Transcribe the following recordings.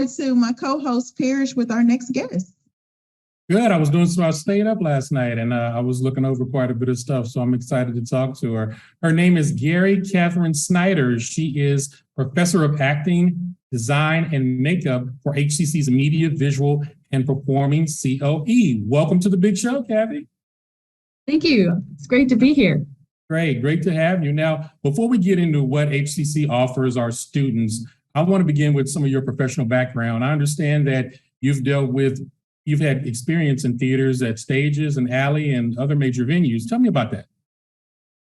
To my co-host Parrish with our next guest. Good. I stayed up last night and I was looking over quite a bit of stuff. So I'm excited to talk to her. Her name is Kathy Snider. She is professor of acting, design, and makeup for HCC's Media, Visual, and Performing COE. Welcome to the big show, Kathy. Thank you. It's great to be here. Great to have you. Now, before we get into what HCC offers our students, I want to begin with some of your professional background. I understand that you've had experience in theaters at Stages and Alley and other major venues. Tell me about that.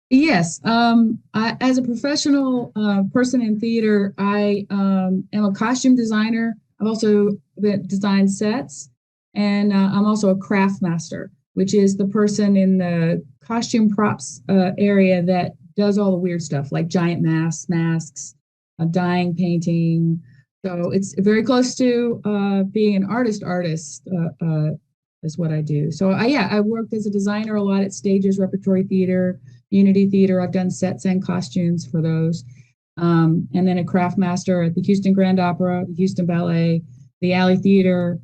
Yes. As a professional person in theater, I am a costume designer. I've also designed sets, and I'm also a craft master, which is the person in the costume props area that does all the weird stuff like giant masks, dyeing, painting. So it's very close to being an artist is what I do. So I worked as a designer a lot at Stages, Repertory Theater, Unity Theater. I've done sets and costumes for those. And then a craft master at the Houston Grand Opera, the Houston Ballet, the Alley Theater.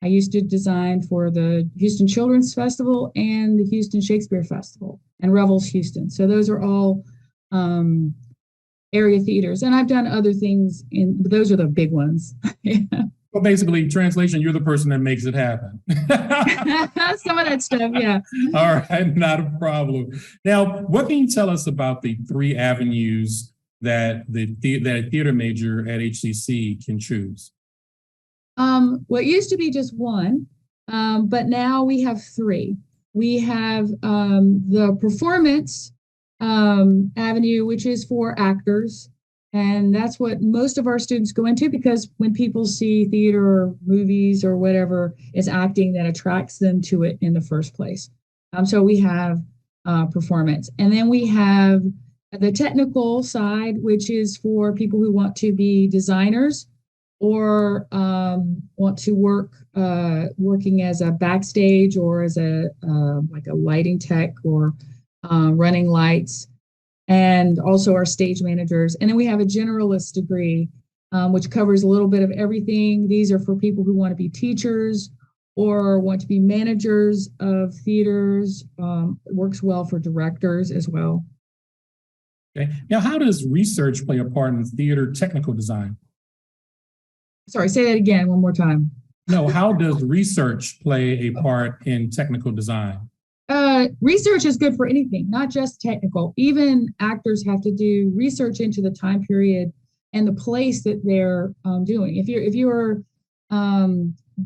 I used to design for the Houston Children's Festival and the Houston Shakespeare Festival and Revels Houston. So those are all area theaters, and I've done other things but those are the big ones. Well, basically, translation, you're the person that makes it happen. Some of that stuff, yeah. All right, not a problem. Now, what can you tell us about the three avenues that that a theater major at HCC can choose? Well, it used to be just one, but now we have three. We have the performance avenue, which is for actors. And that's what most of our students go into, because when people see theater or movies or whatever, it's acting that attracts them to it in the first place. So we have performance. And then we have the technical side, which is for people who want to be designers or want to working as a backstage or as like a lighting tech or running lights, and also our stage managers. And then we have a generalist degree, which covers a little bit of everything. These are for people who want to be teachers or want to be managers of theaters. It works well for directors as well. Okay. Now, how does research play a part in theater technical design? Sorry, say that again one more time. No, how does research play a part in technical design? Research is good for anything, not just technical. Even actors have to do research into the time period and the place that they're doing. If you're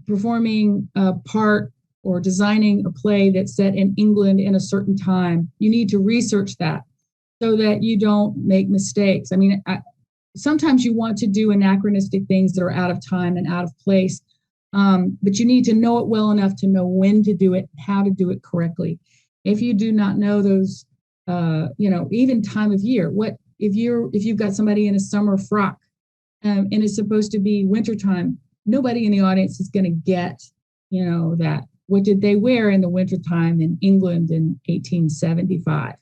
performing a part or designing a play that's set in England in a certain time, you need to research that so that you don't make mistakes. I mean, sometimes you want to do anachronistic things that are out of time and out of place, but you need to know it well enough to know when to do it, how to do it correctly. If you do not know those, even time of year, if you've got somebody in a summer frock and it's supposed to be wintertime, nobody in the audience is going to get, that. What did they wear in the wintertime in England in 1875?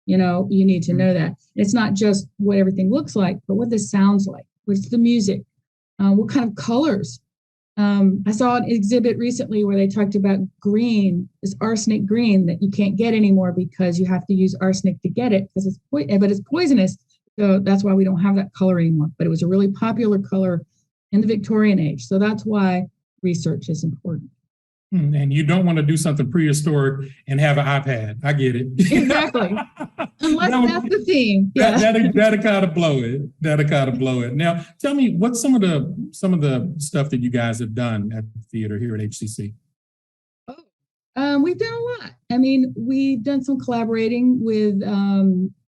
You need to know that. It's not just what everything looks like, but what this sounds like. What's the music? What kind of colors? I saw an exhibit recently where they talked about green, this arsenic green that you can't get anymore because you have to use arsenic to get it because it's poisonous. So that's why we don't have that color anymore. But it was a really popular color in the Victorian age. So that's why research is important. And you don't want to do something prehistoric and have an iPad. I get it. Exactly. Unless that's the theme. Yeah. That'll kind of blow it. Now, tell me, what's some of the stuff that you guys have done at the theater here at HCC? We've done a lot. I mean, we've done some collaborating with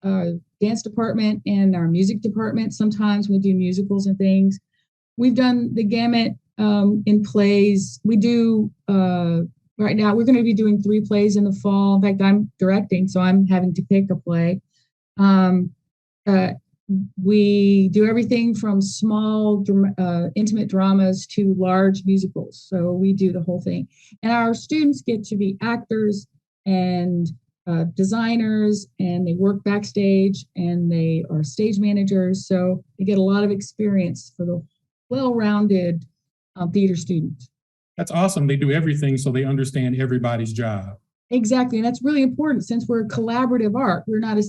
our dance department and our music department. Sometimes we do musicals and things. We've done the gamut in plays. We do, right now, we're going to be doing 3 plays in the fall. In fact, I'm directing, so I'm having to pick a play. We do everything from small, intimate dramas to large musicals. So we do the whole thing. And our students get to be actors and designers, and they work backstage, and they are stage managers. So they get a lot of experience for the well-rounded theater students. That's awesome. They do everything so they understand everybody's job. Exactly. And that's really important since we're collaborative art. We're not a,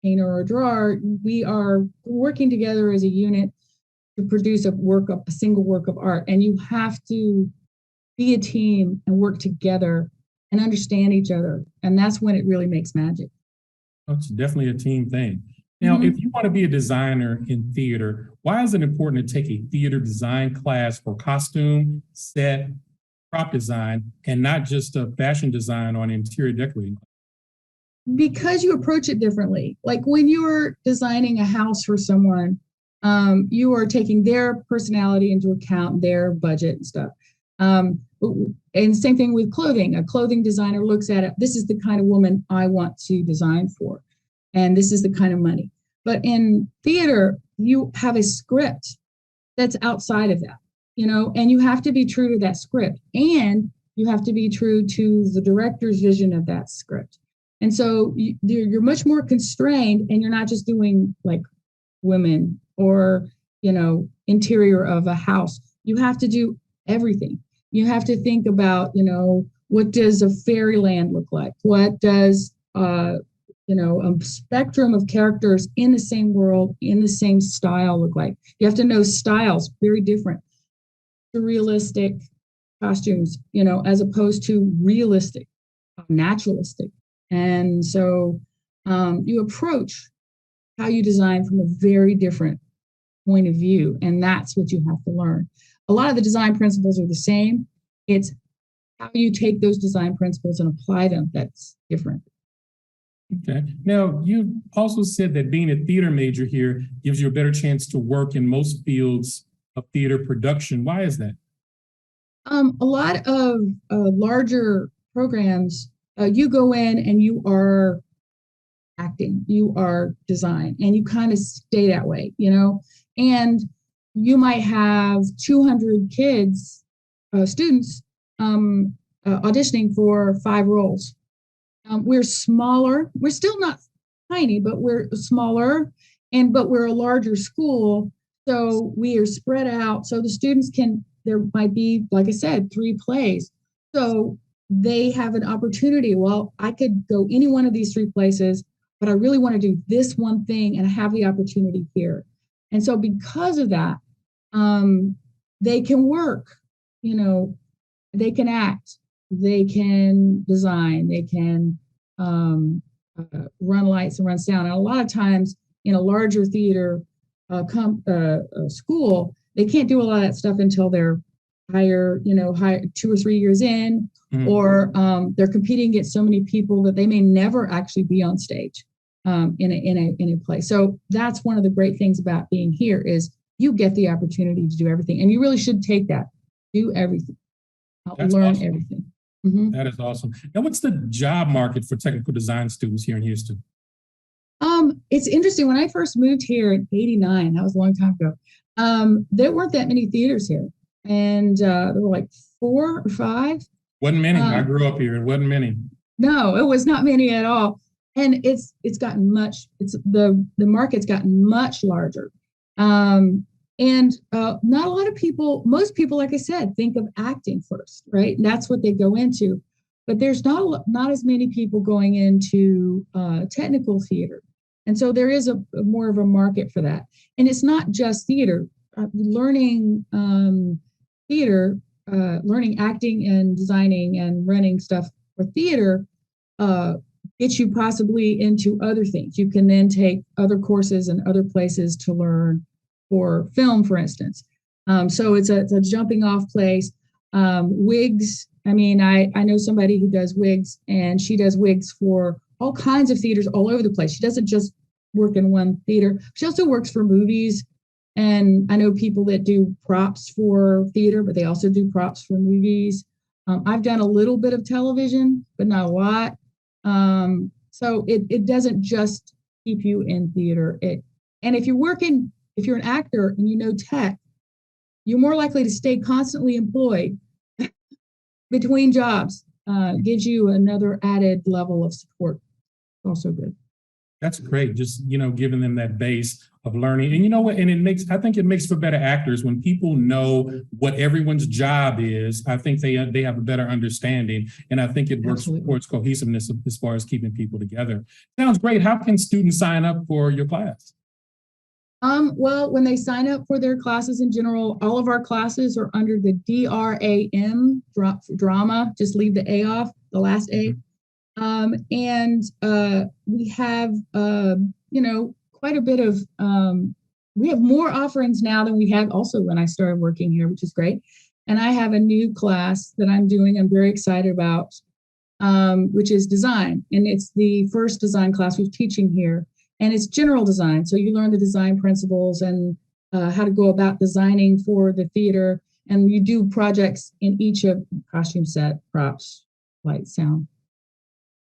painter or drawer. We are working together as a unit to produce a single work of art. And you have to be a team and work together and understand each other. And that's when it really makes magic. It's definitely a team thing. Now, if you want to be a designer in theater, why is it important to take a theater design class for costume, set, prop design, and not just a fashion design or an interior decorating? Because you approach it differently. Like when you're designing a house for someone, you are taking their personality into account, their budget and stuff. And same thing with clothing. A clothing designer looks at it. This is the kind of woman I want to design for. And this is the kind of money. But in theater, you have a script that's outside of that, and you have to be true to that script. And you have to be true to the director's vision of that script. And so you're much more constrained, and you're not just doing like women or, interior of a house. You have to do everything. You have to think about, what does a fairyland look like? What does, a spectrum of characters in the same world, in the same style look like? You have to know styles, very different. Surrealistic costumes, as opposed to realistic, naturalistic. And so you approach how you design from a very different point of view. And that's what you have to learn. A lot of the design principles are the same. It's how you take those design principles and apply them that's different. Okay. Now, you also said that being a theater major here gives you a better chance to work in most fields of theater production. Why is that? A lot of larger programs, you go in and you are acting, you are design, and you kind of stay that way, and you might have 200 kids, students, auditioning for 5 roles. We're smaller. We're still not tiny, but we're smaller, but we're a larger school. So we are spread out. So the students there might be, like I said, 3 plays. So they have an opportunity. Well, I could go any one of these 3 places, but I really want to do this one thing, and I have the opportunity here. And so because of that, they can work, they can act, they can design, they can run lights and run sound. And a lot of times in a larger theater school, they can't do a lot of that stuff until they're higher 2 or 3 years in, or they're competing against so many people that they may never actually be on stage in a play. So that's one of the great things about being here is you get the opportunity to do everything, and you really should take that, do everything, learn awesome. Everything. That is awesome. Now, what's the job market for technical design students here in Houston? It's interesting. When I first moved here in '89, that was a long time ago, there weren't that many theaters here. And there were like 4 or 5. Wasn't many. I grew up here. It wasn't many. No, it was not many at all. And it's gotten the market's gotten much larger. And not a lot of people, most people, like I said, think of acting first, right? And that's what they go into. But there's not as many people going into technical theater. And so there is more of a market for that. And it's not just theater. Learning theater, learning acting and designing and running stuff for theater gets you possibly into other things. You can then take other courses and other places to learn for film, for instance. So it's a jumping off place. Wigs. I mean, I know somebody who does wigs, and she does wigs for all kinds of theaters all over the place. She doesn't just work in one theater. She also works for movies. And I know people that do props for theater, but they also do props for movies. I've done a little bit of television, but not a lot. So it doesn't just keep you in theater. And if you're an actor and you know tech, you're more likely to stay constantly employed between jobs. Gives you another added level of support. Also good. That's great. Just, giving them that base of learning. And you know what? And I think it makes for better actors when people know what everyone's job is. I think they have a better understanding. And I think it works towards cohesiveness as far as keeping people together. Sounds great. How can students sign up for your class? Well, when they sign up for their classes in general, all of our classes are under the DRAM, drama, just leave the A off, the last A. We have, quite a bit of, we have more offerings now than we had also when I started working here, which is great. And I have a new class that I'm doing, I'm very excited about, which is design. And it's the first design class we're teaching here. And it's general design. So you learn the design principles and how to go about designing for the theater. And you do projects in each of costume set, props, light, sound.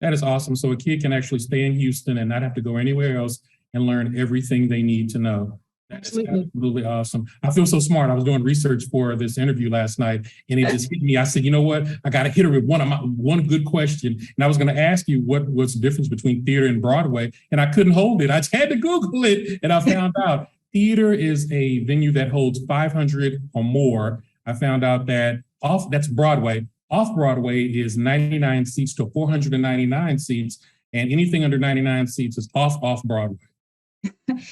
That is awesome. So a kid can actually stay in Houston and not have to go anywhere else and learn everything they need to know. That's absolutely awesome. I feel so smart. I was doing research for this interview last night, and it just hit me. I said, you know what? I got to hit her with one good question. And I was going to ask you what's the difference between theater and Broadway, and I couldn't hold it. I just had to Google it, and I found out theater is a venue that holds 500 or more. I found out that that's Broadway. Off Broadway is 99 seats to 499 seats, and anything under 99 seats is off Broadway.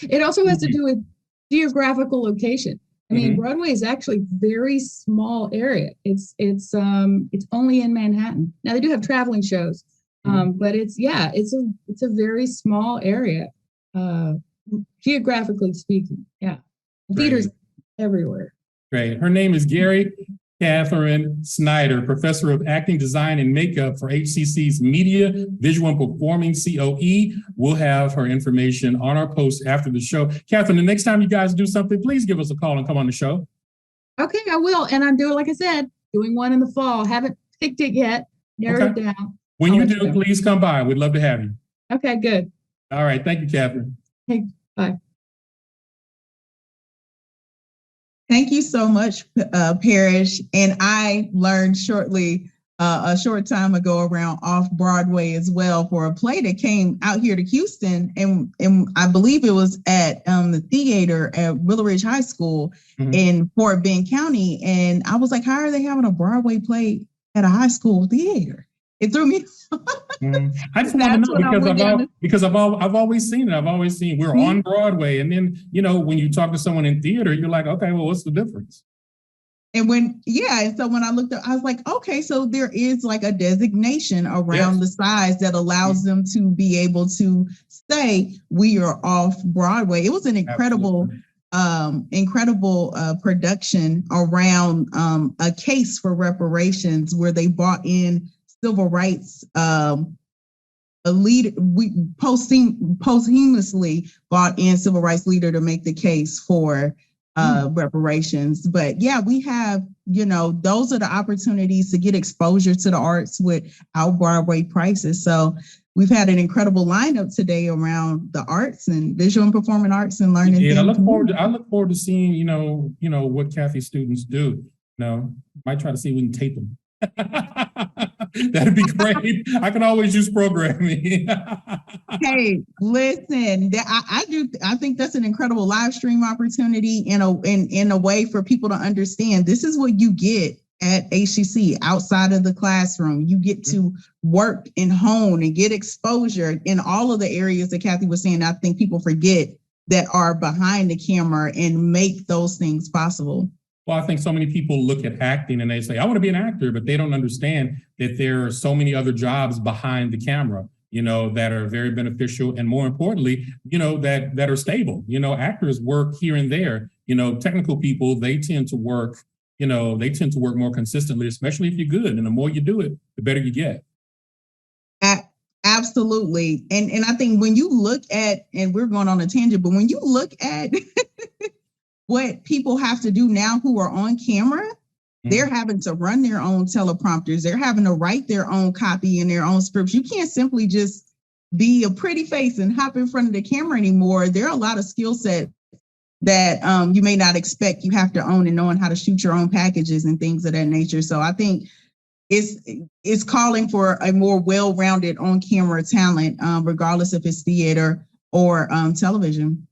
It also has to do with geographical location. I mean, Broadway is actually a very small area. It's only in Manhattan. Now they do have traveling shows, but it's a very small area, geographically speaking. Yeah, theaters everywhere. Great. Her name is Kathy Snider, Professor of Acting, Design, and Makeup for HCC's Media, Visual, and Performing COE. We'll have her information on our post after the show. Catherine, the next time you guys do something, please give us a call and come on the show. Okay, I will. And I'm doing, like I said, doing one in the fall. Haven't picked it yet. Narrowed it down. When you do, please come by. We'd love to have you. Okay, good. All right. Thank you, Catherine. Hey, bye. Thank you so much, Parrish. And I learned a short time ago around off Broadway as well for a play that came out here to Houston. And I believe it was at the theater at Willow Ridge High School in Fort Bend County. And I was like, how are they having a Broadway play at a high school theater? It threw me. I just want to know because I've always seen it. I've always seen we're on Broadway, and then when you talk to someone in theater, you're like, okay, well, what's the difference? And so when I looked up, I was like, okay, so there is like a designation around the size that allows them to be able to say we are off Broadway. It was an incredible production around a case for reparations where they brought in civil rights, a leader, we posthumously brought in civil rights leader to make the case for reparations. But yeah, we have, those are the opportunities to get exposure to the arts without Broadway prices. So we've had an incredible lineup today around the arts and visual and performing arts and learning. Yeah, I look forward to seeing, what Kathy's students do. Might try to see if we can tape them. That'd be great. I can always use programming. Hey, listen, I think that's an incredible live stream opportunity in a way for people to understand this is what you get at HCC outside of the classroom. You get to work and hone and get exposure in all of the areas that Kathy was saying. I think people forget that are behind the camera and make those things possible. Well, I think so many people look at acting and they say, I want to be an actor, but they don't understand that there are so many other jobs behind the camera, that are very beneficial. And more importantly, that are stable. Actors work here and there. Technical people, they tend to work more consistently, especially if you're good. And the more you do it, the better you get. Absolutely. And I think when you look at, and we're going on a tangent, but when you look at what people have to do now who are on camera, they're having to run their own teleprompters. They're having to write their own copy and their own scripts. You can't simply just be a pretty face and hop in front of the camera anymore. There are a lot of skill sets that you may not expect you have to own, and knowing how to shoot your own packages and things of that nature. So I think it's calling for a more well-rounded on-camera talent, regardless if it's theater or television.